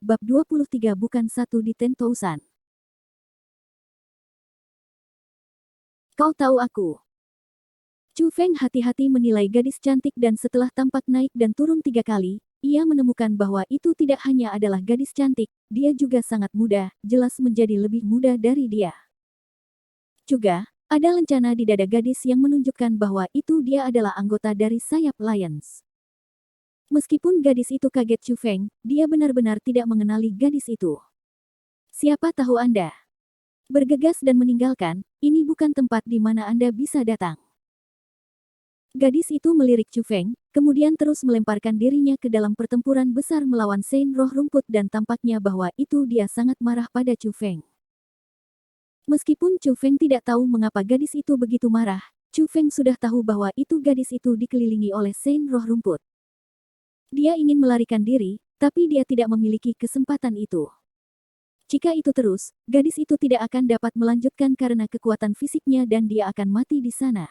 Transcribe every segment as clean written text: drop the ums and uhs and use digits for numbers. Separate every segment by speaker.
Speaker 1: bab 23 bukan satu di 10,000. Kau tahu aku. Chu Feng hati-hati menilai gadis cantik dan setelah tampak naik dan turun 3 kali, ia menemukan bahwa itu tidak hanya adalah gadis cantik, dia juga sangat muda, jelas menjadi lebih muda dari dia. Juga, ada lencana di dada gadis yang menunjukkan bahwa itu dia adalah anggota dari sayap Lions. Meskipun gadis itu kaget Chu Feng, dia benar-benar tidak mengenali gadis itu. Siapa tahu Anda? Bergegas dan meninggalkan, ini bukan tempat di mana Anda bisa datang. Gadis itu melirik Chu Feng, kemudian terus melemparkan dirinya ke dalam pertempuran besar melawan Saint Roh Rumput dan tampaknya bahwa itu dia sangat marah pada Chu Feng. Meskipun Chu Feng tidak tahu mengapa gadis itu begitu marah, Chu Feng sudah tahu bahwa itu gadis itu dikelilingi oleh Saint Roh Rumput. Dia ingin melarikan diri, tapi dia tidak memiliki kesempatan itu. Jika itu terus, gadis itu tidak akan dapat melanjutkan karena kekuatan fisiknya dan dia akan mati di sana.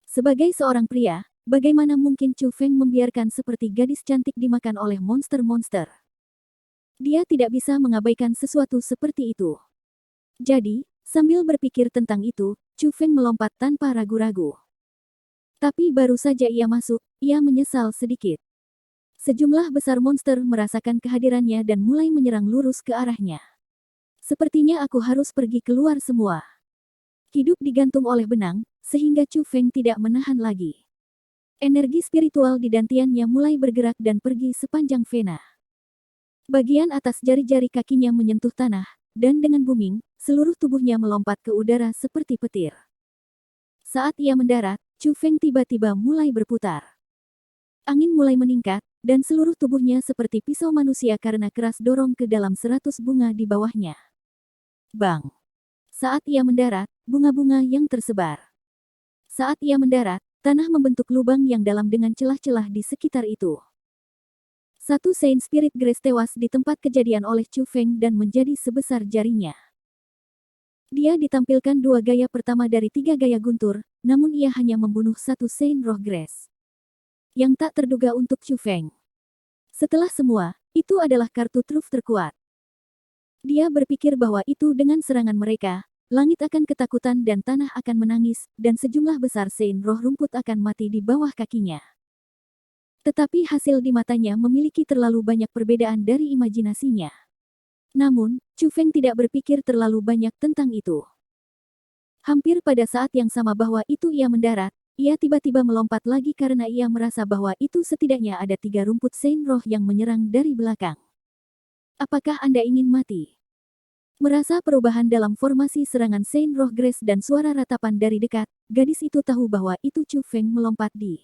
Speaker 1: Sebagai seorang pria, bagaimana mungkin Chu Feng membiarkan seperti gadis cantik dimakan oleh monster-monster? Dia tidak bisa mengabaikan sesuatu seperti itu. Jadi, sambil berpikir tentang itu, Chu Feng melompat tanpa ragu-ragu. Tapi baru saja ia masuk, ia menyesal sedikit. Sejumlah besar monster merasakan kehadirannya dan mulai menyerang lurus ke arahnya. Sepertinya aku harus pergi keluar semua. Hidup digantung oleh benang, sehingga Chu Feng tidak menahan lagi. Energi spiritual di dantiannya mulai bergerak dan pergi sepanjang vena. Bagian atas jari-jari kakinya menyentuh tanah, dan dengan booming, seluruh tubuhnya melompat ke udara seperti petir. Saat ia mendarat, Chu Feng tiba-tiba mulai berputar. Angin mulai meningkat, dan seluruh tubuhnya seperti pisau manusia karena keras dorong ke dalam 100 bunga di bawahnya. Bang! Saat ia mendarat, bunga-bunga yang tersebar. Saat ia mendarat, tanah membentuk lubang yang dalam dengan celah-celah di sekitar itu. Satu Saint Spirit Grace tewas di tempat kejadian oleh Chu Feng dan menjadi sebesar jarinya. Dia ditampilkan 2 gaya pertama dari 3 gaya guntur, namun ia hanya membunuh 1 Saint Roh Grace. Yang tak terduga untuk Chu Feng. Setelah semua, itu adalah kartu truf terkuat. Dia berpikir bahwa itu dengan serangan mereka, langit akan ketakutan dan tanah akan menangis, dan sejumlah besar Saint Roh Rumput akan mati di bawah kakinya. Tetapi hasil di matanya memiliki terlalu banyak perbedaan dari imajinasinya. Namun, Chu Feng tidak berpikir terlalu banyak tentang itu. Hampir pada saat yang sama bahwa itu ia mendarat, ia tiba-tiba melompat lagi karena ia merasa bahwa itu setidaknya ada 3 rumput Saint Roh yang menyerang dari belakang. Apakah Anda ingin mati? Merasa perubahan dalam formasi serangan Saint Roh Grace dan suara ratapan dari dekat, gadis itu tahu bahwa itu Chu Feng melompat di.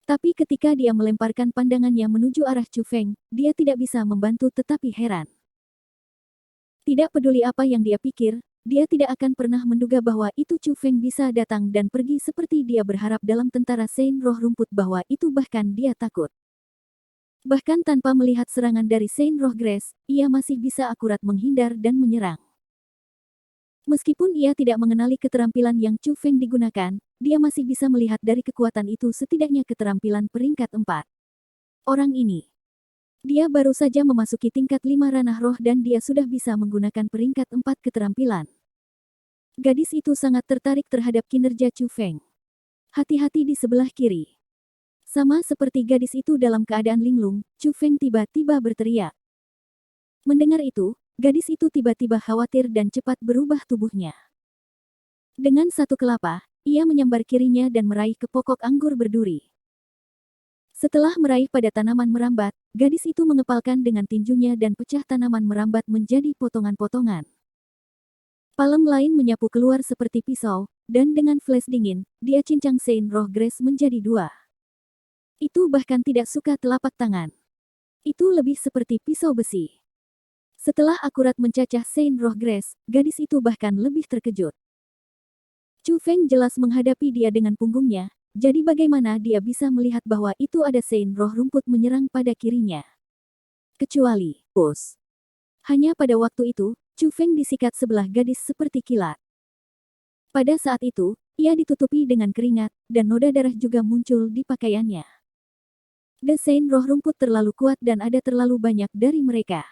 Speaker 1: Tapi ketika dia melemparkan pandangannya menuju arah Chu Feng, dia tidak bisa membantu tetapi heran. Tidak peduli apa yang dia pikir, dia tidak akan pernah menduga bahwa itu Chu Feng bisa datang dan pergi seperti dia berharap dalam tentara Saint Roh Rumput bahwa itu bahkan dia takut. Bahkan tanpa melihat serangan dari Saint Roh Grace, ia masih bisa akurat menghindar dan menyerang. Meskipun ia tidak mengenali keterampilan yang Chu Feng digunakan, dia masih bisa melihat dari kekuatan itu setidaknya keterampilan peringkat 4. Orang ini. Dia baru saja memasuki tingkat 5 ranah roh dan dia sudah bisa menggunakan peringkat 4 keterampilan. Gadis itu sangat tertarik terhadap kinerja Chu Feng. Hati-hati di sebelah kiri. Sama seperti gadis itu dalam keadaan linglung, Chu Feng tiba-tiba berteriak. Mendengar itu, gadis itu tiba-tiba khawatir dan cepat berubah tubuhnya. Dengan satu kelapa, ia menyambar kirinya dan meraih ke pokok anggur berduri. Setelah meraih pada tanaman merambat, gadis itu mengepalkan dengan tinjunya dan pecah tanaman merambat menjadi potongan-potongan. Palem lain menyapu keluar seperti pisau, dan dengan flash dingin, dia cincang Saint Roh Grace menjadi 2. Itu bahkan tidak suka telapak tangan. Itu lebih seperti pisau besi. Setelah akurat mencacah Saint Roh Grace, gadis itu bahkan lebih terkejut. Chu Feng jelas menghadapi dia dengan punggungnya, jadi bagaimana dia bisa melihat bahwa itu ada Saint Roh Rumput menyerang pada kirinya. Kecuali, bos. Hanya pada waktu itu, Chu Feng disikat sebelah gadis seperti kilat. Pada saat itu, ia ditutupi dengan keringat, dan noda darah juga muncul di pakaiannya. Desain roh rumput terlalu kuat dan ada terlalu banyak dari mereka.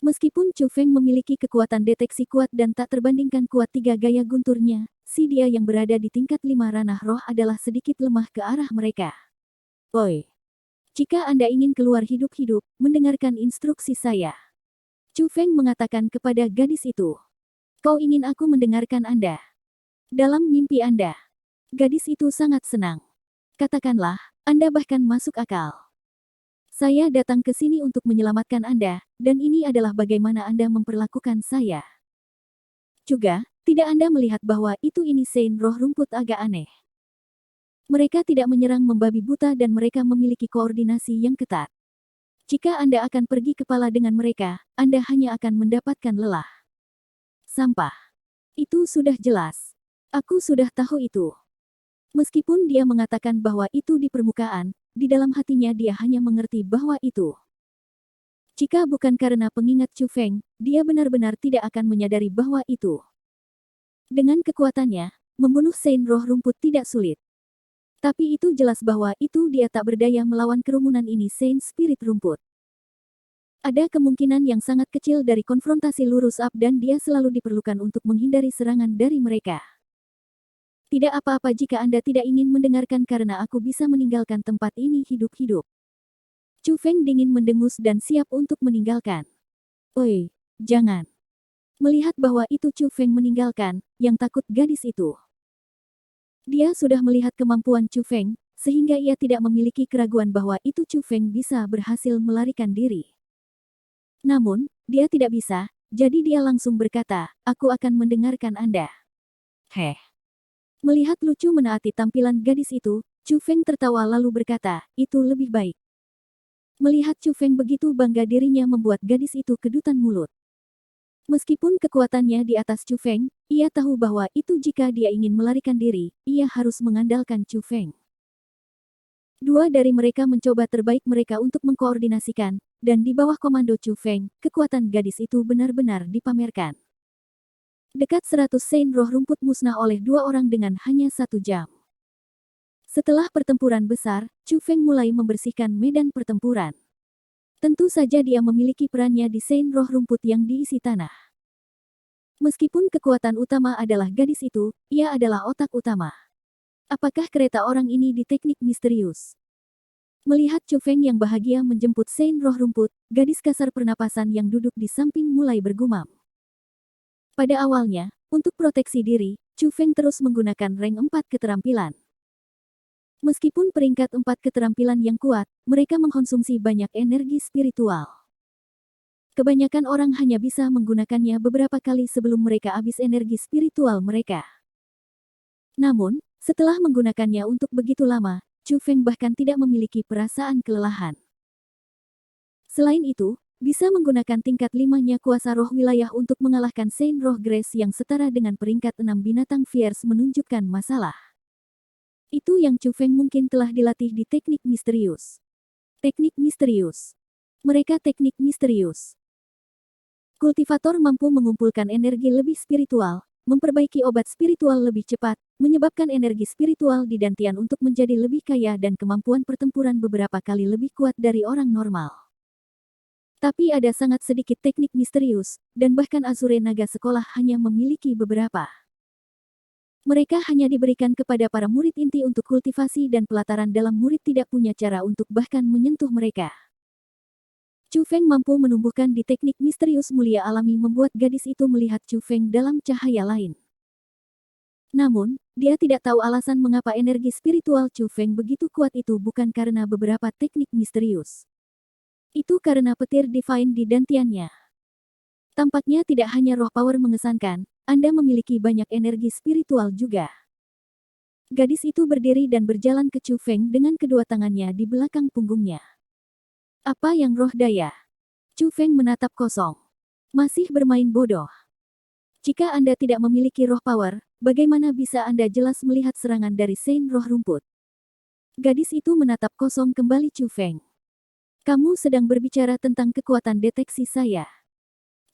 Speaker 1: Meskipun Chu Feng memiliki kekuatan deteksi kuat dan tak terbandingkan kuat 3 gaya gunturnya, si dia yang berada di tingkat 5 ranah roh adalah sedikit lemah ke arah mereka. Oi, jika Anda ingin keluar hidup-hidup, mendengarkan instruksi saya. Chu Feng mengatakan kepada gadis itu. Kau ingin aku mendengarkan Anda? Dalam mimpi Anda. Gadis itu sangat senang. Katakanlah, Anda bahkan masuk akal. Saya datang ke sini untuk menyelamatkan Anda, dan ini adalah bagaimana Anda memperlakukan saya. Juga, tidak Anda melihat bahwa ini Sein roh rumput agak aneh. Mereka tidak menyerang membabi buta dan mereka memiliki koordinasi yang ketat. Jika Anda akan pergi kepala dengan mereka, Anda hanya akan mendapatkan lelah. Sampah. Itu sudah jelas. Aku sudah tahu itu. Meskipun dia mengatakan bahwa itu di permukaan, di dalam hatinya dia hanya mengerti bahwa itu. Jika bukan karena pengingat Chu Feng, dia benar-benar tidak akan menyadari bahwa itu. Dengan kekuatannya, membunuh Sein roh rumput tidak sulit. Tapi itu jelas bahwa dia tak berdaya melawan kerumunan ini Sein spirit rumput. Ada kemungkinan yang sangat kecil dari konfrontasi lurus up dan dia selalu diperlukan untuk menghindari serangan dari mereka. Tidak apa-apa jika Anda tidak ingin mendengarkan karena aku bisa meninggalkan tempat ini hidup-hidup. Chu Feng dingin mendengus dan siap untuk meninggalkan. Oi, jangan. Melihat bahwa itu Chu Feng meninggalkan, yang takut gadis itu. Dia sudah melihat kemampuan Chu Feng, sehingga ia tidak memiliki keraguan bahwa itu Chu Feng bisa berhasil melarikan diri. Namun, dia tidak bisa, jadi dia langsung berkata, aku akan mendengarkan Anda. Heh. Melihat lucu menaati tampilan gadis itu, Chu Feng tertawa lalu berkata, itu lebih baik. Melihat Chu Feng begitu bangga dirinya membuat gadis itu kedutan mulut. Meskipun kekuatannya di atas Chu Feng, ia tahu bahwa itu jika dia ingin melarikan diri, ia harus mengandalkan Chu Feng. Dua dari mereka mencoba terbaik mereka untuk mengkoordinasikan, dan di bawah komando Chu Feng, kekuatan gadis itu benar-benar dipamerkan. Dekat 100 Sein roh rumput musnah oleh 2 orang dengan hanya 1 jam. Setelah pertempuran besar, Chu Feng mulai membersihkan medan pertempuran. Tentu saja dia memiliki perannya di Sein roh rumput yang diisi tanah. Meskipun kekuatan utama adalah gadis itu, ia adalah otak utama. Apakah kereta orang ini di teknik misterius? Melihat Chu Feng yang bahagia menjemput Sein roh rumput, gadis kasar pernapasan yang duduk di samping mulai bergumam. Pada awalnya, untuk proteksi diri, Chu Feng terus menggunakan rank 4 keterampilan. Meskipun peringkat 4 keterampilan yang kuat, mereka mengkonsumsi banyak energi spiritual. Kebanyakan orang hanya bisa menggunakannya beberapa kali sebelum mereka habis energi spiritual mereka. Namun, setelah menggunakannya untuk begitu lama, Chu Feng bahkan tidak memiliki perasaan kelelahan. Selain itu, bisa menggunakan tingkat 5-nya kuasa roh wilayah untuk mengalahkan Sein roh Grace yang setara dengan peringkat 6 binatang fierce menunjukkan masalah. Itu yang Chu Feng mungkin telah dilatih di teknik misterius. Teknik misterius. Mereka teknik misterius. Kultivator mampu mengumpulkan energi lebih spiritual, memperbaiki obat spiritual lebih cepat, menyebabkan energi spiritual di dantian untuk menjadi lebih kaya dan kemampuan pertempuran beberapa kali lebih kuat dari orang normal. Tapi ada sangat sedikit teknik misterius, dan bahkan Azure Naga sekolah hanya memiliki beberapa. Mereka hanya diberikan kepada para murid inti untuk kultivasi dan pelataran dalam murid tidak punya cara untuk bahkan menyentuh mereka. Chu Feng mampu menumbuhkan di teknik misterius mulia alami membuat gadis itu melihat Chu Feng dalam cahaya lain. Namun, dia tidak tahu alasan mengapa energi spiritual Chu Feng begitu kuat itu bukan karena beberapa teknik misterius. Itu karena petir divine di dantiannya. Tampaknya tidak hanya roh power mengesankan, Anda memiliki banyak energi spiritual juga. Gadis itu berdiri dan berjalan ke Chu Feng dengan kedua tangannya di belakang punggungnya. Apa yang roh daya? Chu Feng menatap kosong. Masih bermain bodoh. Jika Anda tidak memiliki roh power, bagaimana bisa Anda jelas melihat serangan dari Sein roh rumput? Gadis itu menatap kosong kembali Chu Feng. Kamu sedang berbicara tentang kekuatan deteksi saya.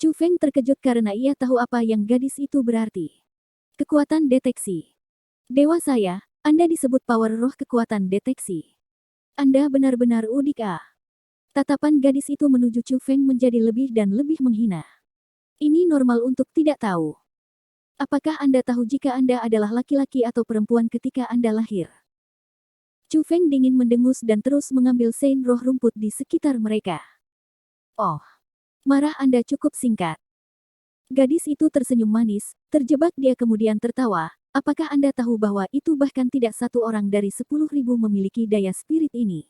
Speaker 1: Chu Feng terkejut karena ia tahu apa yang gadis itu berarti. Kekuatan deteksi. Dewa saya, Anda disebut power roh kekuatan deteksi. Anda benar-benar udik ah. Tatapan gadis itu menuju Chu Feng menjadi lebih dan lebih menghina. Ini normal untuk tidak tahu. Apakah Anda tahu jika Anda adalah laki-laki atau perempuan ketika Anda lahir? Chu Feng dingin mendengus dan terus mengambil sein roh rumput di sekitar mereka. Oh, marah Anda cukup singkat. Gadis itu tersenyum manis, terjebak dia kemudian tertawa. Apakah Anda tahu bahwa itu bahkan tidak satu orang dari 10.000 memiliki daya spirit ini?